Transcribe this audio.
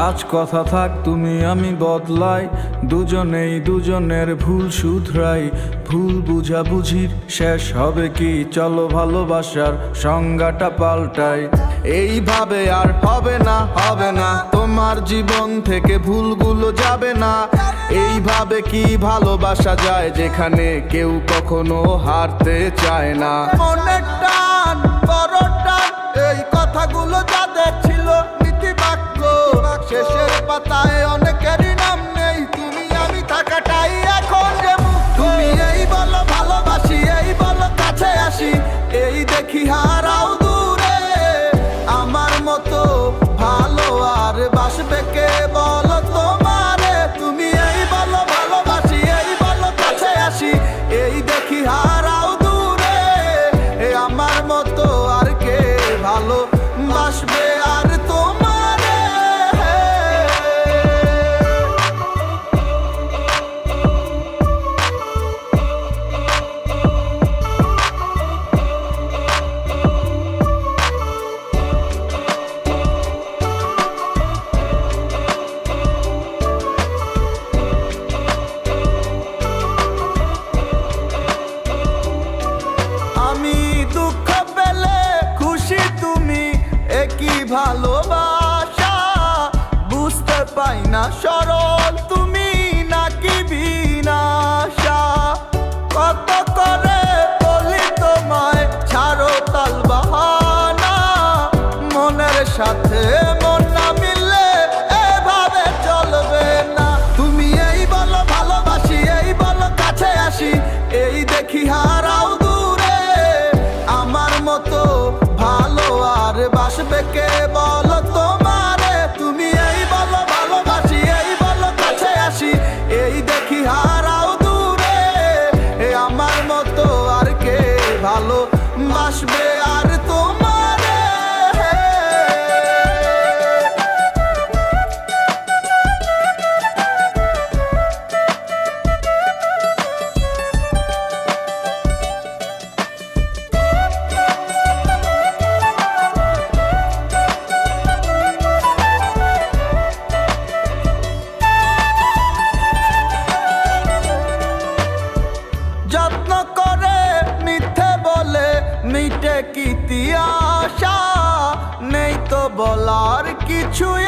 আজ কথা থাক তুমি আমি বদলাই, দুজনেই দুজনের ভুল শুধরাই। ভুল বুঝাবুঝির শেষ হবে কি, চলো ভালোবাসার সংজ্ঞাটা পাল্টাই। এইভাবে আর হবে না, হবে না, তোমার জীবন থেকে ভুলগুলো যাবে না। এইভাবে কি ভালোবাসা যায় যেখানে কেউ কখনো হারতে চায় না? মনের টান বড় টান, এই কথাগুলো যাদের ছিল নীতি বাক্য, শেষের পাতায় অনেকেরই নাম নেই। তুমি আমি থাকাটাই এখন যে মুক্ত। তুমি এই বলো ভালোবাসি, এই বলো কাছে আসি, এই দেখি হারাও দূরে। আমার মতো ভালো আর বাসবে কে বলো তোমারে? তুমি এই বলো ভালোবাসি, এই বলো কাছে আসি, এই দেখি হারাও দূরে। আমার মতো আর কে ভালো বাসবে আর তোমারে? আমি দুঃখ পেলে খুশি তুমি, একই ভালোবাসা। বুঝতে পাই না সরল তুমি নাকি বিনাশা। কত করে বলি তোমায় ছাড়ো তাল বাহানা, মনের সাথে মন না মিললে এভাবে চলবে না। তুমি এই বলো ভালোবাসি, এই বলো কাছে আসি, এই দেখি হারাও দূরে। আমার মতো ভালো আর বাসবে কে বলো তোমারে? তুমি এই বলো ভালোবাসি, এই বলো কাছে আসি, এই দেখি হারাও দূরে। আমার মতো আর কে ভালো বাসবে আর তোমারে? যত্ন করে মিথ্যে বলে মিটে কি তিয়াশা, নেই তো বলার কিছুই